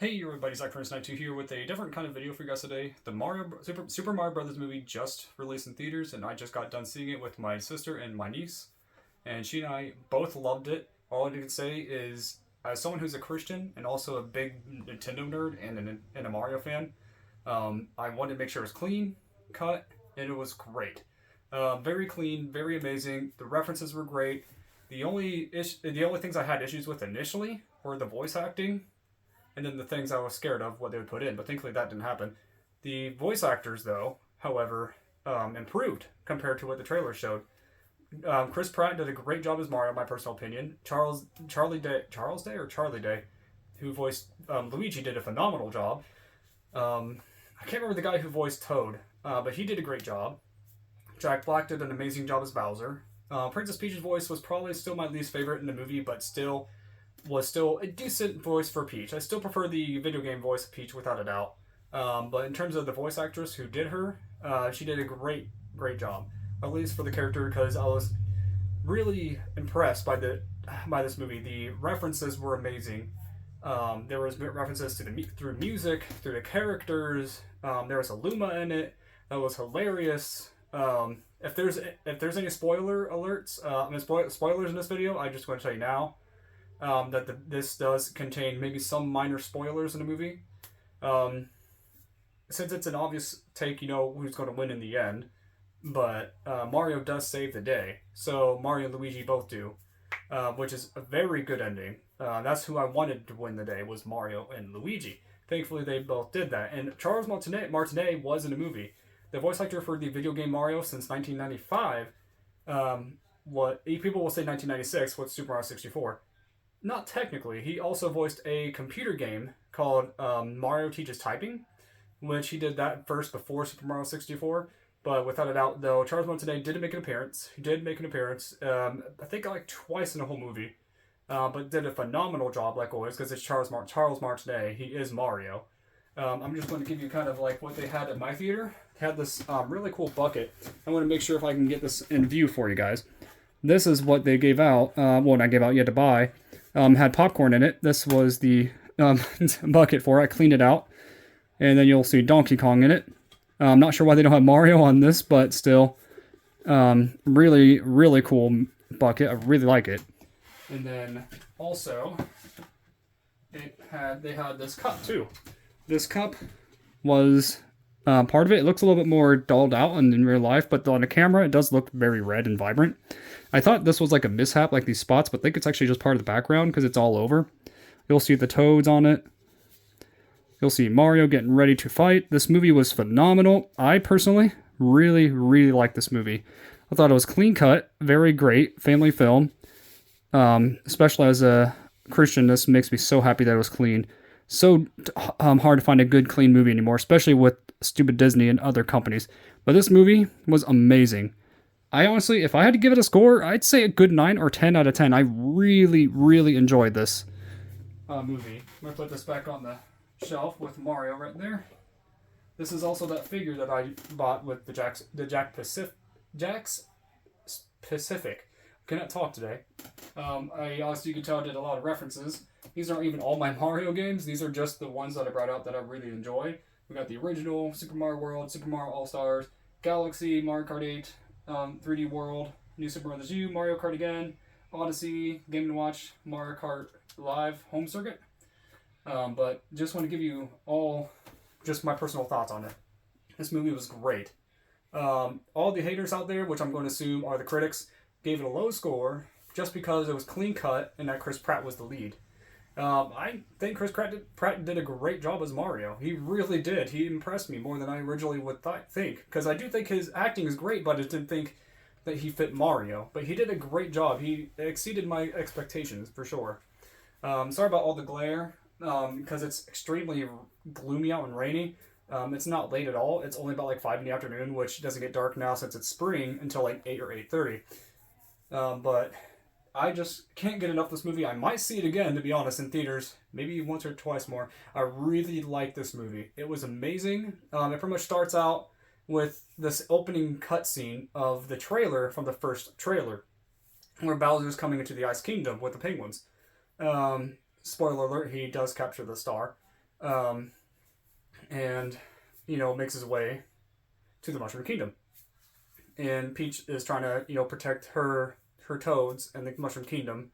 Hey everybody, Zach Prince 92 here with a different kind of video for you guys today. The Super Mario Brothers movie just released in theaters, and I just got done seeing it with my sister and my niece, and she and I both loved it. All I can say is, as someone who's a Christian and also a big Nintendo nerd and a Mario fan, I wanted to make sure it was clean, cut, and it was great. Very clean, very amazing. The references were great. The only things I had issues with initially were the voice acting and then the things I was scared of what they would put in. But thankfully that didn't happen. The voice actors, though, however, improved compared to what the trailer showed. Chris Pratt did a great job as Mario, in my personal opinion. Charlie Day, who voiced Luigi, did a phenomenal job. I can't remember the guy who voiced Toad, but he did a great job. Jack Black did an amazing job as Bowser. Princess Peach's voice was probably still my least favorite in the movie, but was still a decent voice for Peach. I still prefer the video game voice of Peach without a doubt. But in terms of the voice actress who did her, she did a great job, at least for the character, because I was really impressed by this movie. The references were amazing. There was references to through music, through the characters. There was a Luma in it that was hilarious. If there's any spoiler alerts, spoilers in this video, I just want to tell you now this does contain maybe some minor spoilers in the movie. Since it's an obvious take, you know who's going to win in the end. But Mario does save the day. So Mario and Luigi both do, which is a very good ending. That's who I wanted to win the day, was Mario and Luigi. Thankfully, they both did that. And Charles Martinet was in the movie. The voice actor for the video game Mario since 1995. What people will say 1996 with Super Mario 64. Not technically. He also voiced a computer game called Mario Teaches Typing, which he did that first before Super Mario 64. But without a doubt, though, Charles Martinet did make an appearance. He did make an appearance, I think like twice in the whole movie, but did a phenomenal job, like always, because it's Charles Martinet. He is Mario. I'm just going to give you kind of like what they had at my theater. They had this really cool bucket. I want to make sure if I can get this in view for you guys. This is what they gave out. Well, not gave out, you had to buy. Had popcorn in it. This was the bucket for it. I cleaned it out. And then you'll see Donkey Kong in it. I'm not sure why they don't have Mario on this, but still, really cool bucket. I really like it. And then also, they had this cup too. This cup was part of it. It looks a little bit more dulled out in real life, but on the camera, it does look very red and vibrant. I thought this was like a mishap, like these spots, but I think it's actually just part of the background because it's all over. You'll see the toads on it. You'll see Mario getting ready to fight. This movie was phenomenal. I personally really like this movie. I thought it was clean cut, very great family film. Especially as a Christian, this makes me so happy that it was clean. So hard to find a good clean movie anymore, especially with stupid Disney and other companies. But this movie was amazing. I honestly, if I had to give it a score, I'd say a good 9 or 10 out of 10. I really enjoyed this movie. I'm going to put this back on the shelf with Mario right there. This is also that figure that I bought with the Jakks Pacific. Cannot talk today. I honestly, you can tell I did a lot of references. These aren't even all my Mario games. These are just the ones that I brought out that I really enjoy. We got the original Super Mario World, Super Mario All-Stars, Galaxy, Mario Kart 8, 3D World, New Super Mario U, Mario Kart again, Odyssey, Game & Watch, Mario Kart Live Home Circuit. But just want to give you all just my personal thoughts on it. This movie was great. All the haters out there, which I'm going to assume are the critics, gave it a low score just because it was clean cut and that Chris Pratt was the lead. I think Chris Pratt did a great job as Mario. He really did. He impressed me more than I originally would think. Because I do think his acting is great, but I didn't think that he fit Mario. But he did a great job. He exceeded my expectations, for sure. Sorry about all the glare, because it's extremely gloomy out and rainy. It's not late at all. It's only about like 5 in the afternoon, which doesn't get dark now since it's spring until like 8 or 8:30. But I just can't get enough of this movie. I might see it again, to be honest, in theaters. Maybe once or twice more. I really like this movie. It was amazing. It pretty much starts out with this opening cutscene of the trailer from the first trailer, where Bowser's coming into the Ice Kingdom with the penguins. Spoiler alert, he does capture the star. um, and makes his way to the Mushroom Kingdom. And Peach is trying to protect her toads and the Mushroom Kingdom.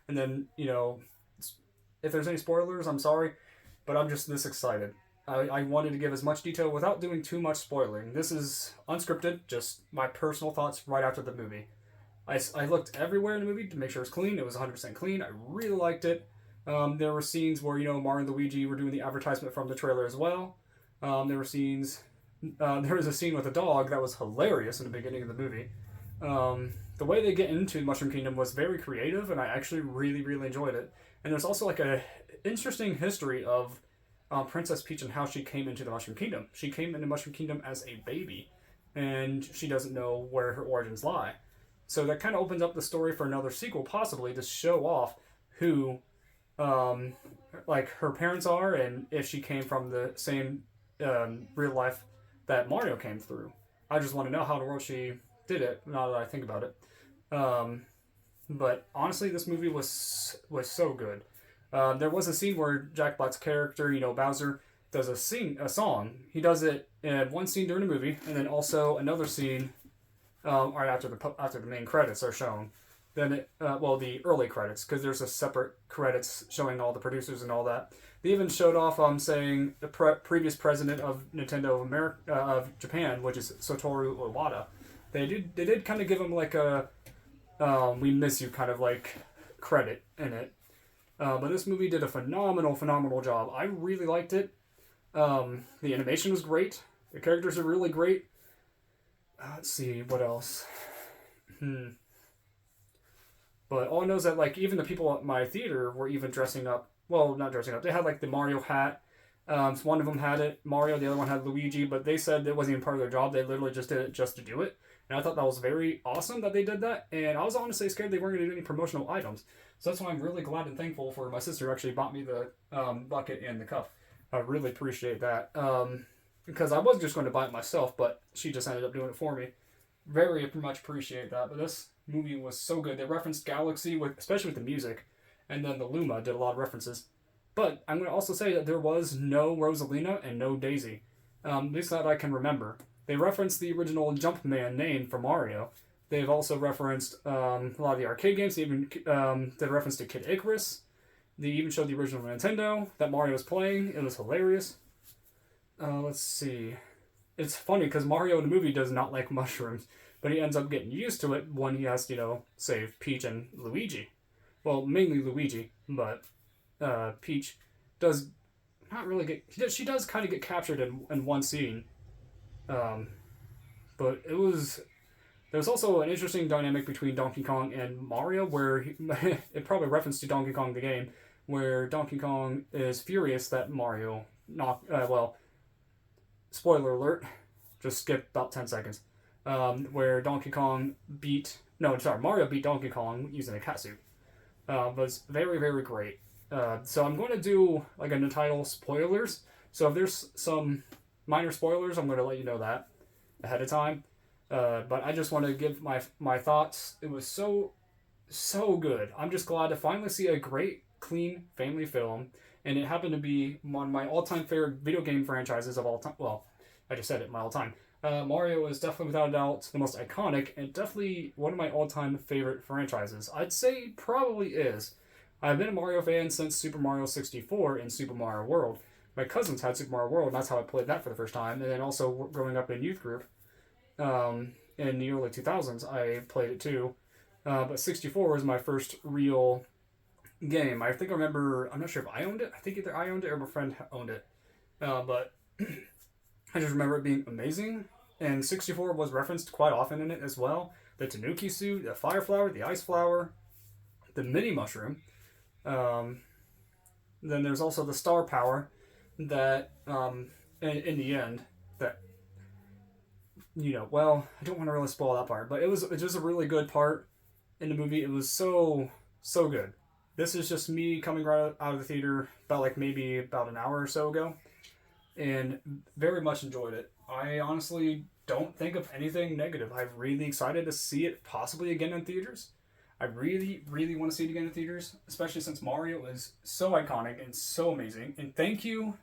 And then if there's any spoilers, I'm sorry, but I'm just this excited. I wanted to give as much detail without doing too much spoiling. This is unscripted, just my personal thoughts right after the movie. I looked everywhere in the movie to make sure it was clean. It was 100% clean. I really liked it. There were scenes where Mario and Luigi were doing the advertisement from the trailer as well. There were scenes. There was a scene with a dog that was hilarious in the beginning of the movie. The way they get into Mushroom Kingdom was very creative, and I actually really, really enjoyed it. And there's also like a interesting history of Princess Peach and how she came into the Mushroom Kingdom. She came into Mushroom Kingdom as a baby, and she doesn't know where her origins lie. So that kind of opens up the story for another sequel, possibly, to show off who, like, her parents are, and if she came from the same real life that Mario came through. I just want to know how in the world she did it, now that I think about it. But honestly, this movie was so good. There was a scene where Jack Black's character, Bowser, does a song. He does it in one scene during the movie, and then also another scene right after the main credits are shown. Then the early credits, because there's a separate credits showing all the producers and all that. They even showed off saying the previous president of Nintendo of America of Japan, which is Satoru Iwata. They did kind of give him like a "we miss you" kind of like credit in it. But this movie did a phenomenal job. I really liked it. The animation was great. The characters are really great. Let's see what else. But all I know is that like even the people at my theater were even dressing up. Well, not dressing up. They had like the Mario hat. So one of them had it, Mario. The other one had Luigi. But they said it wasn't even part of their job. They literally just did it just to do it. And I thought that was very awesome that they did that. And I was honestly scared they weren't going to do any promotional items. So that's why I'm really glad and thankful for my sister who actually bought me the bucket and the cup. I really appreciate that. Because I was just going to buy it myself, but she just ended up doing it for me. Very much appreciate that. But this movie was so good. They referenced Galaxy, especially with the music. And then the Luma did a lot of references. But I'm going to also say that there was no Rosalina and no Daisy. At least that I can remember. They referenced the original Jumpman name for Mario. They've also referenced a lot of the arcade games. They even did reference to Kid Icarus. They even showed the original Nintendo that Mario was playing. It was hilarious. Let's see. It's funny because Mario in the movie does not like mushrooms, but he ends up getting used to it when he has to, save Peach and Luigi. Well, mainly Luigi, but Peach does not really get... She does kind of get captured in one scene. But there was also an interesting dynamic between Donkey Kong and Mario where it probably referenced to Donkey Kong the game, where Donkey Kong is furious that Mario spoiler alert, just skip about 10 seconds, where Mario beat Donkey Kong using a catsuit. Was very, very great. So I'm going to do like an entitled spoilers. So if there's some minor spoilers, I'm going to let you know that ahead of time. But I just want to give my thoughts. It was so good. I'm just glad to finally see a great, clean family film. And it happened to be one of my all-time favorite video game franchises of all time. Well, I just said it, my all-time. Mario is definitely, without a doubt, the most iconic and definitely one of my all-time favorite franchises. I'd say probably is. I've been a Mario fan since Super Mario 64 and Super Mario World. My cousins had Super Mario World, and that's how I played that for the first time. And then also growing up in youth group in the early 2000s, I played it too. But 64 was my first real game. I think I remember, I'm not sure if I owned it. I think either I owned it or my friend owned it. But I just remember it being amazing. And 64 was referenced quite often in it as well. The Tanuki suit, the Fire Flower, the Ice Flower, the Mini Mushroom. Then there's also the Star Power that, in the end, that, I don't want to really spoil that part, but it was just a really good part in the movie. It was so good. This is just me coming right out of the theater maybe about an hour or so ago, and very much enjoyed it. I honestly don't think of anything negative. I'm really excited to see it possibly again in theaters. I really, really want to see it again in theaters, especially since Mario is so iconic and so amazing. And thank you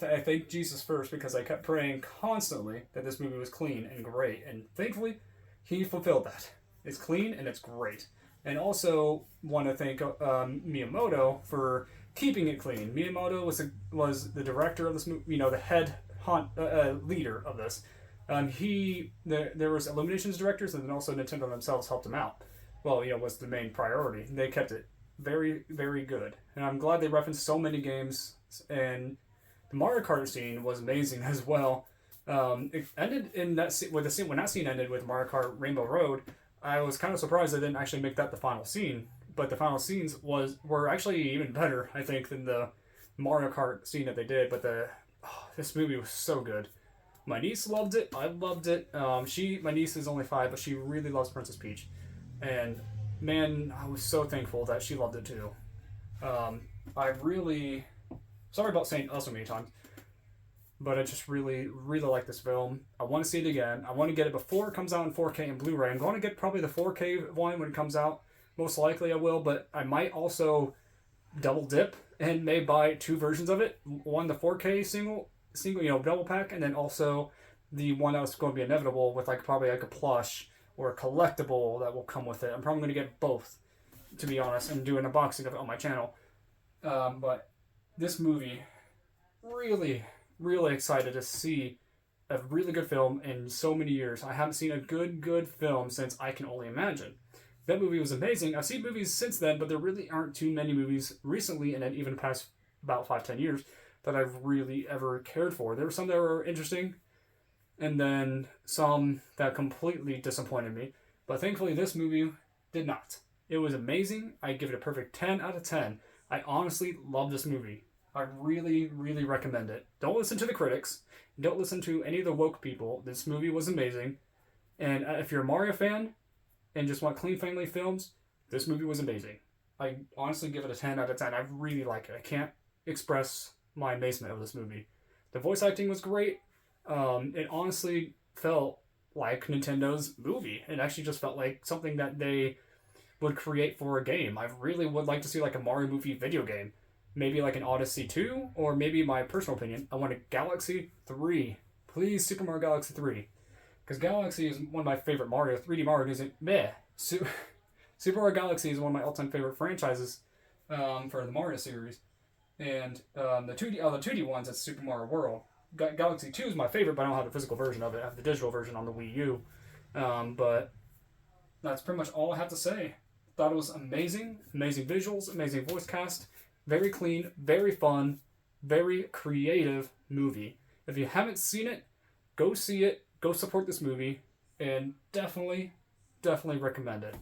I thank Jesus first because I kept praying constantly that this movie was clean and great, and thankfully, he fulfilled that. It's clean and it's great. And also want to thank Miyamoto for keeping it clean. Miyamoto was the director of this movie, the head leader of this. There was Illumination's directors, and then also Nintendo themselves helped him out. Well, was the main priority. They kept it very, very good, and I'm glad they referenced so many games. And the Mario Kart scene was amazing as well. It ended in that when that scene ended with Mario Kart Rainbow Road. I was kind of surprised they didn't actually make that the final scene, but the final scenes were actually even better, I think, than the Mario Kart scene that they did. But this movie was so good. My niece loved it. I loved it. My niece is only 5, but she really loves Princess Peach, and man, I was so thankful that she loved it too. Sorry about saying so many times, but I just really, really like this film. I want to see it again. I want to get it before it comes out in 4K and Blu-ray. I'm going to get probably the 4K one when it comes out. Most likely I will, but I might also double dip and may buy 2 versions of it. One, the 4K single, double pack, and then also the one that was going to be inevitable with probably a plush or a collectible that will come with it. I'm probably going to get both, to be honest, and do an unboxing of it on my channel. But this movie, really, really excited to see a really good film in so many years. I haven't seen a good film since I Can Only Imagine. That movie was amazing. I've seen movies since then, but there really aren't too many movies recently, and even past about 5-10 years, that I've really ever cared for. There were some that were interesting, and then some that completely disappointed me. But thankfully, this movie did not. It was amazing. I give it a perfect 10 out of 10. I honestly love this movie. I really, really recommend it. Don't listen to the critics. Don't listen to any of the woke people. This movie was amazing. And if you're a Mario fan and just want clean family films, this movie was amazing. I honestly give it a 10 out of 10. I really like it. I can't express my amazement of this movie. The voice acting was great. It honestly felt like Nintendo's movie. It actually just felt like something that they would create for a game. I really would like to see a Mario movie video game. Maybe an Odyssey 2, or maybe my personal opinion, I want a Galaxy 3. Please, Super Mario Galaxy 3. Because Galaxy is one of my favorite Mario. 3D Mario isn't meh. Super Mario Galaxy is one of my all-time favorite franchises for the Mario series. And the 2D ones, it's Super Mario World. Galaxy 2 is my favorite, but I don't have the physical version of it. I have the digital version on the Wii U. But that's pretty much all I have to say. Thought it was amazing. Amazing visuals, amazing voice cast. Very clean, very fun, very creative movie. If you haven't seen it, go see it. Go support this movie. And definitely, definitely recommend it.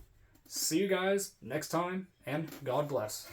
See you guys next time, and God bless.